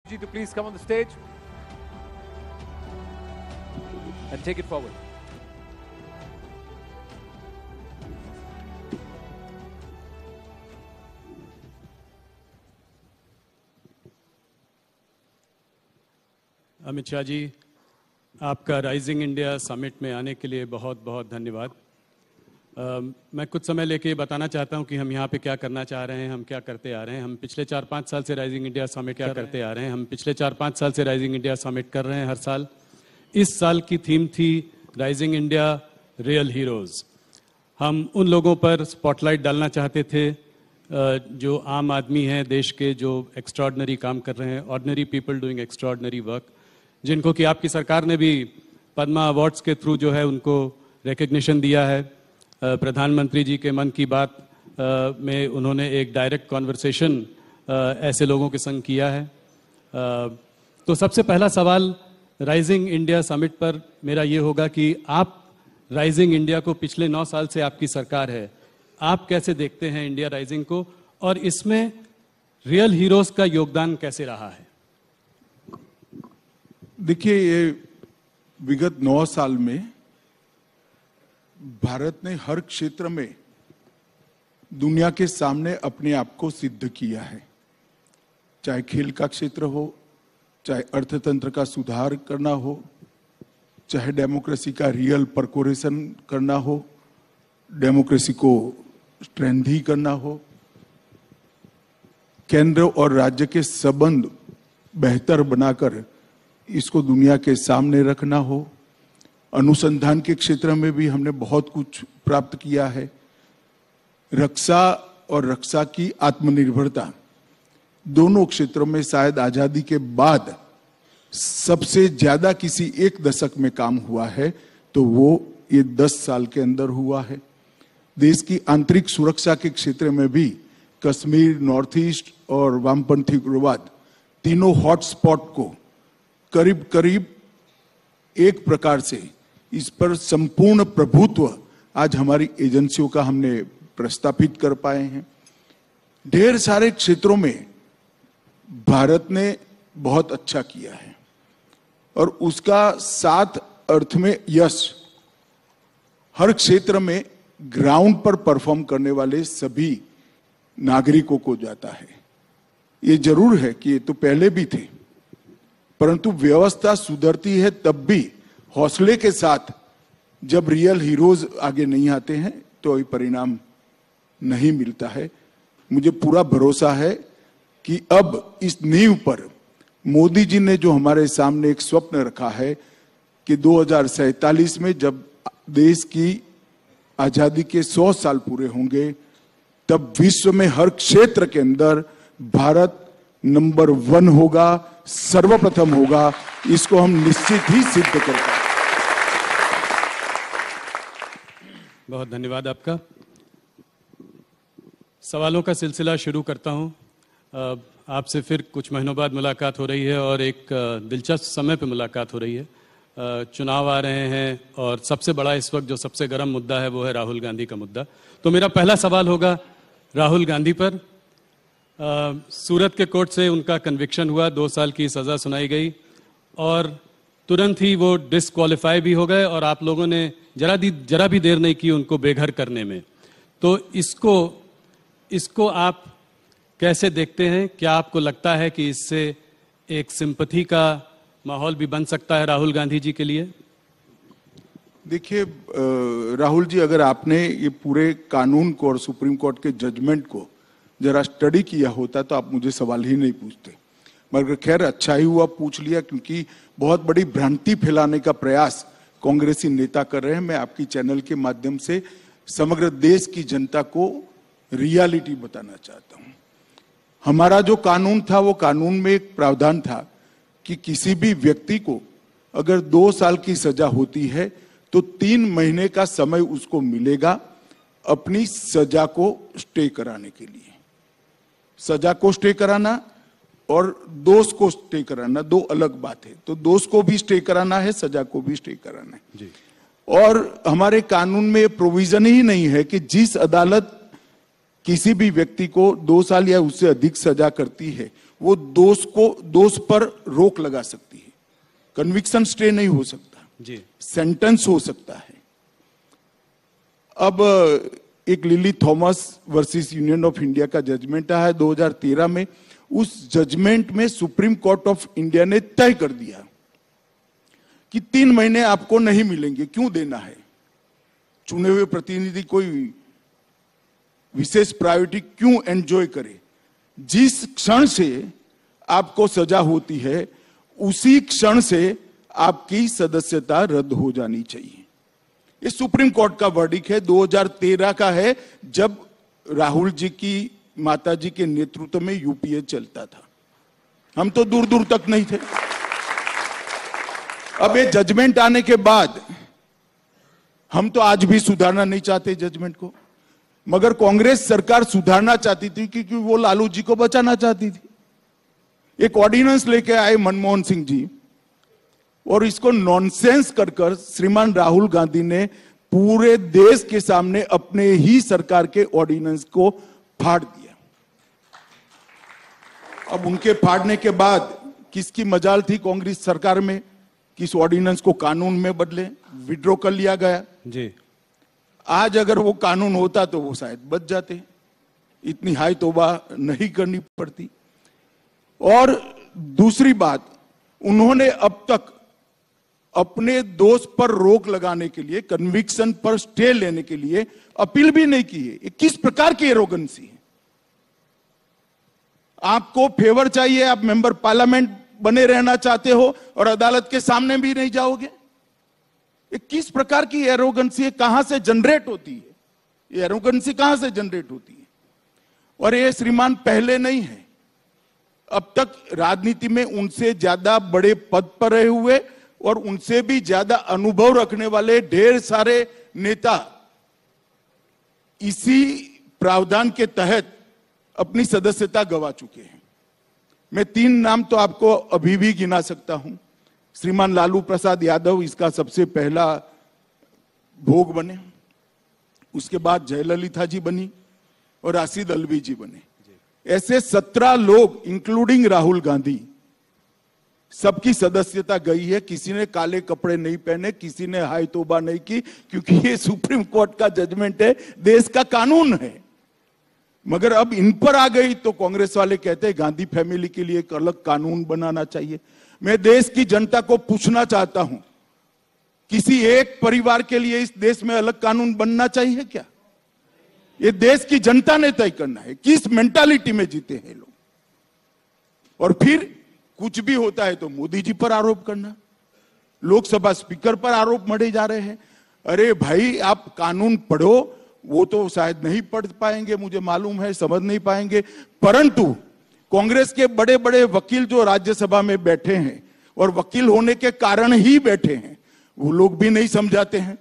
To please come on the stage and take it forward. Amit Shah ji, आपका rising India summit में आने के लिए बहुत बहुत धन्यवाद। मैं कुछ समय लेके बताना चाहता हूं कि हम यहाँ पे क्या करना चाह रहे हैं, हम क्या करते आ रहे हैं। हम पिछले 4-5 साल से राइजिंग इंडिया समिट क्या करते आ रहे हैं। हम पिछले 4-5 साल से राइजिंग इंडिया समिट कर रहे हैं हर साल। इस साल की थीम थी राइजिंग इंडिया रियल हीरोज। हम उन लोगों पर स्पॉटलाइट डालना चाहते थे जो आम आदमी हैं देश के, जो एक्स्ट्रॉर्डनरी काम कर रहे हैं, ordinary people doing extraordinary work, जिनको कि आपकी सरकार ने भी पद्मा अवार्ड्स के थ्रू जो है उनको रिकग्निशन दिया है। प्रधानमंत्री जी के मन की बात में उन्होंने एक डायरेक्ट कॉन्वर्सेशन ऐसे लोगों के संग किया है। तो सबसे पहला सवाल राइजिंग इंडिया समिट पर मेरा ये होगा कि आप राइजिंग इंडिया को, पिछले 9 साल से आपकी सरकार है, आप कैसे देखते हैं इंडिया राइजिंग को, और इसमें रियल हीरोज का योगदान कैसे रहा है? देखिए, ये विगत 9 साल में भारत ने हर क्षेत्र में दुनिया के सामने अपने आप को सिद्ध किया है। चाहे खेल का क्षेत्र हो, चाहे अर्थतंत्र का सुधार करना हो, चाहे डेमोक्रेसी का रियल परकोरेशन करना हो, डेमोक्रेसी को स्ट्रेंथी करना हो, केंद्र और राज्य के संबंध बेहतर बनाकर इसको दुनिया के सामने रखना हो, अनुसंधान के क्षेत्र में भी हमने बहुत कुछ प्राप्त किया है, रक्षा और रक्षा की आत्मनिर्भरता, दोनों क्षेत्रों में शायद आजादी के बाद सबसे ज्यादा किसी एक दशक में काम हुआ है तो वो ये 10 साल के अंदर हुआ है। देश की आंतरिक सुरक्षा के क्षेत्र में भी कश्मीर, नॉर्थ ईस्ट और वामपंथी उग्रवाद, तीनों हॉटस्पॉट को करीब करीब एक प्रकार से इस पर संपूर्ण प्रभुत्व आज हमारी एजेंसियों का हमने प्रस्थापित कर पाए हैं। ढेर सारे क्षेत्रों में भारत ने बहुत अच्छा किया है और उसका 7 अर्थ में यश हर क्षेत्र में ग्राउंड पर परफॉर्म करने वाले सभी नागरिकों को जाता है। ये जरूर है कि ये तो पहले भी थे, परंतु व्यवस्था सुधरती है तब भी हौसले के साथ। जब रियल हीरोज आगे नहीं आते हैं तो ये परिणाम नहीं मिलता है। मुझे पूरा भरोसा है कि अब इस नींव पर मोदी जी ने जो हमारे सामने एक स्वप्न रखा है कि 2047 में जब देश की आजादी के 100 साल पूरे होंगे तब विश्व में हर क्षेत्र के अंदर भारत नंबर 1 होगा, सर्वप्रथम होगा। इसको हम निश्चित ही सिद्ध करेंगे। बहुत धन्यवाद आपका। सवालों का सिलसिला शुरू करता हूं। आपसे फिर कुछ महीनों बाद मुलाकात हो रही है और एक दिलचस्प समय पे मुलाकात हो रही है। चुनाव आ रहे हैं और सबसे बड़ा इस वक्त जो सबसे गर्म मुद्दा है वो है राहुल गांधी का मुद्दा। तो मेरा पहला सवाल होगा राहुल गांधी पर। सूरत के कोर्ट से उनका कन्विक्शन हुआ, 2 साल की सजा सुनाई गई और तुरंत ही वो डिस्क्वालीफाई भी हो गए और आप लोगों ने जरा भी देर नहीं की उनको बेघर करने में। तो इसको आप कैसे देखते हैं? क्या आपको लगता है कि इससे एक सिंपैथी का माहौल भी बन सकता है राहुल गांधी जी के लिए? देखिए राहुल जी, अगर आपने ये पूरे कानून को और सुप्रीम कोर्ट के जजमेंट को जरा स्टडी किया होता तो आप मुझे सवाल ही नहीं पूछते। मगर खैर अच्छा ही हुआ पूछ लिया, क्योंकि बहुत बड़ी भ्रांति फैलाने का प्रयास कांग्रेसी नेता कर रहे हैं। मैं आपकी चैनल के माध्यम से समग्र देश की जनता को रियलिटी बताना चाहता हूं। हमारा जो कानून था वो कानून में एक प्रावधान था कि किसी भी व्यक्ति को अगर 2 साल की सजा होती है तो 3 महीने का समय उसको मिलेगा अपनी सजा को स्टे कराने के लिए। सजा को स्टे कराना और दोष को स्टे कराना 2 अलग बात है। तो दोष को भी स्टे कराना है, सजा को भी स्टे कराना है जी। और हमारे कानून में प्रोविजन ही नहीं है कि जिस अदालत किसी भी व्यक्ति को 2 साल या उससे अधिक सजा करती है वो दोष पर रोक लगा सकती है। कन्विक्शन स्टे नहीं हो सकता जी, सेंटेंस हो सकता है। अब एक lily Thomas versus union of India का जजमेंट आया है 2013 में। उस जजमेंट में सुप्रीम कोर्ट ऑफ इंडिया ने तय कर दिया कि 3 महीने आपको नहीं मिलेंगे। क्यों देना है? चुने हुए प्रतिनिधि कोई विशेष प्रायोरिटी क्यों एंजॉय करे? जिस क्षण से आपको सजा होती है उसी क्षण से आपकी सदस्यता रद्द हो जानी चाहिए। ये सुप्रीम कोर्ट का वर्डिक्ट है, 2013 का है, जब राहुल जी की माता जी के नेतृत्व में यूपीए चलता था। हम तो दूर दूर तक नहीं थे। अब ये जजमेंट आने के बाद हम तो आज भी सुधारना नहीं चाहते जजमेंट को, मगर कांग्रेस सरकार सुधारना चाहती थी क्योंकि वो लालू जी को बचाना चाहती थी। एक ऑर्डिनेंस लेके आए मनमोहन सिंह जी और इसको नॉनसेंस कर श्रीमान राहुल गांधी ने पूरे देश के सामने अपने ही सरकार के ऑर्डिनेंस को फाड़ दिया। अब उनके फाड़ने के बाद किसकी मजाल थी कांग्रेस सरकार में कि इस ऑर्डिनेंस को कानून में बदले, विड्रॉ कर लिया गया जी। आज अगर वो कानून होता तो वो शायद बच जाते, इतनी हाई तौबा नहीं करनी पड़ती। और दूसरी बात, उन्होंने अब तक अपने दोष पर रोक लगाने के लिए, कन्विक्शन पर स्टे लेने के लिए अपील भी नहीं की है। किस प्रकार की एरोगेंसी है? आपको फेवर चाहिए, आप मेंबर पार्लियामेंट बने रहना चाहते हो और अदालत के सामने भी नहीं जाओगे। ये किस प्रकार की एरोगेंसी है? कहां से जनरेट होती है ये एरोगेंसी? कहां से जनरेट होती है? और ये श्रीमान पहले नहीं है, अब तक राजनीति में उनसे ज्यादा बड़े पद पर रहे हुए और उनसे भी ज्यादा अनुभव रखने वाले ढेर सारे नेता इसी प्रावधान के तहत अपनी सदस्यता गंवा चुके हैं। मैं 3 नाम तो आपको अभी भी गिना सकता हूं। श्रीमान लालू प्रसाद यादव इसका सबसे पहला भोग बने, उसके बाद जयललिता जी बनी और राशिद अल्वी जी बने। ऐसे 17 लोग इंक्लूडिंग राहुल गांधी, सबकी सदस्यता गई है। किसी ने काले कपड़े नहीं पहने, किसी ने हाय तौबा नहीं की, क्योंकि ये सुप्रीम कोर्ट का जजमेंट है, देश का कानून है। मगर अब इन पर आ गई तो कांग्रेस वाले कहते हैं गांधी फैमिली के लिए एक अलग कानून बनाना चाहिए। मैं देश की जनता को पूछना चाहता हूं, किसी एक परिवार के लिए इस देश में अलग कानून बनना चाहिए क्या? ये देश की जनता ने तय करना है। किस मेंटालिटी में जीते हैं लोग? और फिर कुछ भी होता है तो मोदी जी पर आरोप करना, लोकसभा स्पीकर पर आरोप मढ़े जा रहे हैं। अरे भाई, आप कानून पढ़ो। वो तो शायद नहीं पढ़ पाएंगे, मुझे मालूम है, समझ नहीं पाएंगे, परंतु कांग्रेस के बड़े बड़े वकील जो राज्यसभा में बैठे हैं और वकील होने के कारण ही बैठे हैं, वो लोग भी नहीं समझाते हैं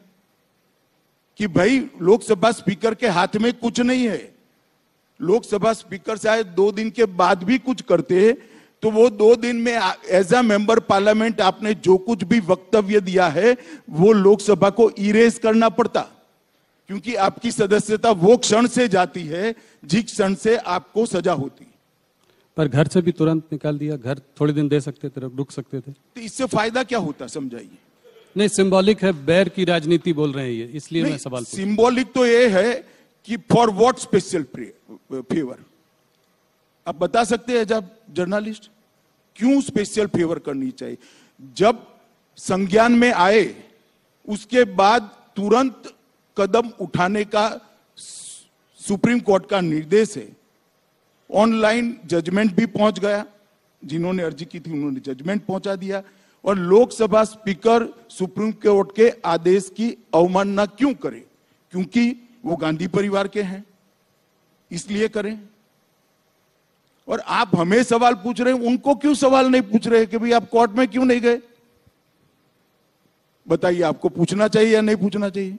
कि भाई लोकसभा स्पीकर के हाथ में कुछ नहीं है। लोकसभा स्पीकर शायद 2 दिन के बाद भी कुछ करते हैं तो वो 2 दिन में एज अ मेंबर पार्लियामेंट आपने जो कुछ भी वक्तव्य दिया है वो लोकसभा को इरेज करना पड़ता, क्योंकि आपकी सदस्यता वो क्षण से जाती है जिस क्षण से आपको सजा होती। पर घर से भी तुरंत निकाल दिया। घर थोड़े दिन दे सकते थे, रुक सकते थे। तो इससे फायदा क्या होता, समझाइए। नहीं, सिंबॉलिक है, बैर की राजनीति बोल रहे हैं ये, इसलिए मैं सवाल पूछ। सिंबॉलिक तो ये है कि फॉर व्हाट स्पेशल फेवर? आप बता सकते हैं जब जर्नलिस्ट, क्यों स्पेशल फेवर करनी चाहिए? जब संज्ञान में आए उसके बाद तुरंत कदम उठाने का सुप्रीम कोर्ट का निर्देश है। ऑनलाइन जजमेंट भी पहुंच गया, जिन्होंने अर्जी की थी उन्होंने जजमेंट पहुंचा दिया। और लोकसभा स्पीकर सुप्रीम कोर्ट के आदेश की अवमानना क्यों करे? क्योंकि वो गांधी परिवार के हैं, इसलिए करें। और आप हमें सवाल पूछ रहे हैं, उनको क्यों सवाल नहीं पूछ रहे कि भाई आप कोर्ट में क्यों नहीं गए? बताइए, आपको पूछना चाहिए या नहीं पूछना चाहिए?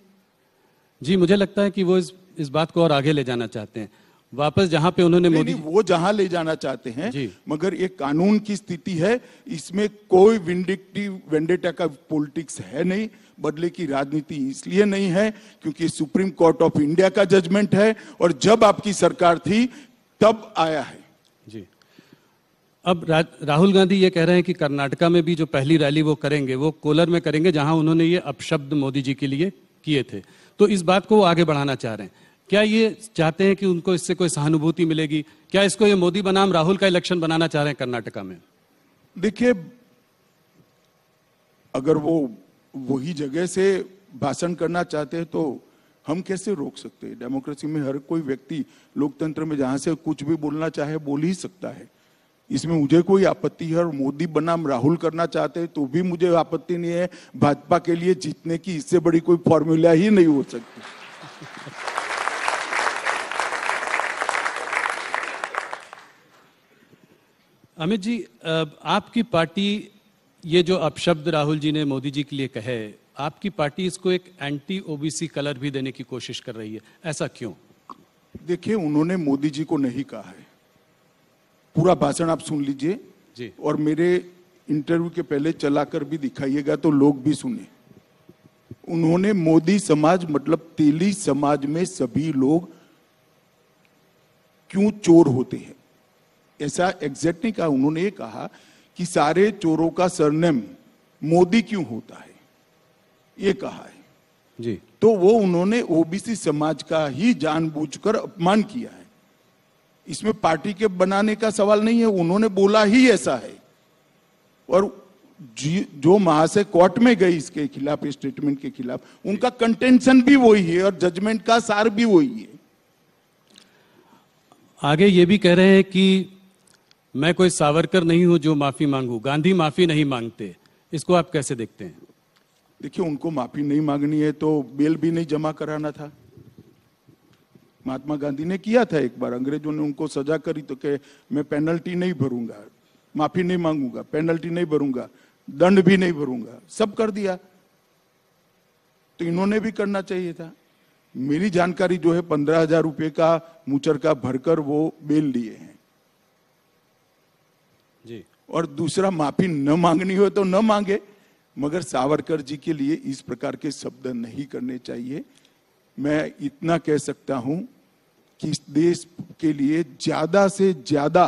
जी, मुझे लगता है कि वो इस बात को और आगे ले जाना चाहते हैं, वापस जहां पे उन्होंने मोदी। वो जहां ले जाना चाहते हैं जी। मगर ये कानून की स्थिति है, इसमें कोई विंडिक्टिव वेंडेटा का पॉलिटिक्स है नहीं। बदले की राजनीति इसलिए नहीं है क्योंकि सुप्रीम कोर्ट ऑफ इंडिया का जजमेंट है और जब आपकी सरकार थी तब आया है। जी, अब राहुल गांधी ये कह रहे हैं कि कर्नाटका में भी जो पहली रैली वो करेंगे वो कोलर में करेंगे, जहां उन्होंने ये अपशब्द मोदी जी के लिए किए थे। तो इस बात को वो आगे बढ़ाना चाह रहे हैं। क्या ये चाहते हैं कि उनको इससे कोई सहानुभूति मिलेगी? क्या इसको ये मोदी बनाम राहुल का इलेक्शन बनाना चाह रहे हैं कर्नाटका में? देखिए, अगर वो वही जगह से भाषण करना चाहते हैं तो हम कैसे रोक सकते हैं? डेमोक्रेसी में हर कोई व्यक्ति, लोकतंत्र में जहां से कुछ भी बोलना चाहे बोल ही सकता है। इसमें मुझे कोई आपत्ति है। और मोदी बनाम राहुल करना चाहते हैं तो भी मुझे आपत्ति नहीं है। भाजपा के लिए जीतने की इससे बड़ी कोई फॉर्मूला ही नहीं हो सकती। अमित जी, आपकी पार्टी ये जो अपशब्द राहुल जी ने मोदी जी के लिए कहे, आपकी पार्टी इसको एक एंटी ओबीसी कलर भी देने की कोशिश कर रही है, ऐसा क्यों? देखिए, उन्होंने मोदी जी को नहीं कहा है। पूरा भाषण आप सुन लीजिए जी, और मेरे इंटरव्यू के पहले चलाकर भी दिखाइएगा तो लोग भी सुने। उन्होंने मोदी समाज मतलब तेली समाज में सभी लोग क्यों चोर होते हैं ऐसा एग्जैक्ट नहीं कहा। उन्होंने ये कहा कि सारे चोरों का सरनेम मोदी क्यों होता है, ये कहा है जी। तो वो उन्होंने ओबीसी समाज का ही जानबूझकर अपमान किया है। इसमें पार्टी के बनाने का सवाल नहीं है, उन्होंने बोला ही ऐसा है। और जो महाशय कोर्ट में गई इसके खिलाफ, स्टेटमेंट के खिलाफ, उनका कंटेंशन भी वही है और जजमेंट का सार भी वही है। आगे ये भी कह रहे हैं कि मैं कोई सावरकर नहीं हूं जो माफी मांगू, गांधी माफी नहीं मांगते। इसको आप कैसे देखते हैं? देखिए, उनको माफी नहीं मांगनी है तो बेल भी नहीं जमा कराना था। महात्मा गांधी ने किया था एक बार, अंग्रेजों ने उनको सजा करी तो कहे मैं पेनल्टी नहीं भरूंगा, माफी नहीं मांगूंगा, पेनल्टी नहीं भरूंगा, दंड भी नहीं भरूंगा, सब कर दिया। तो इन्होंने भी करना चाहिए था। मेरी जानकारी जो है 15,000 रुपए का मुचरका भरकर वो बेल लिए हैं जी। और दूसरा, माफी न मांगनी हो तो न मांगे, मगर सावरकर जी के लिए इस प्रकार के शब्द नहीं करने चाहिए। मैं इतना कह सकता हूं कि इस देश के लिए ज्यादा से ज्यादा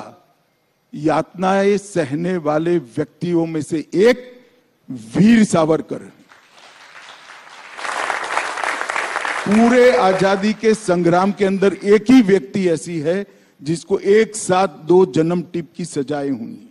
यातनाएं सहने वाले व्यक्तियों में से एक वीर सावरकर। पूरे आजादी के संग्राम के अंदर एक ही व्यक्ति ऐसी है जिसको एक साथ 2 जन्म टिप की सजाएं हुई।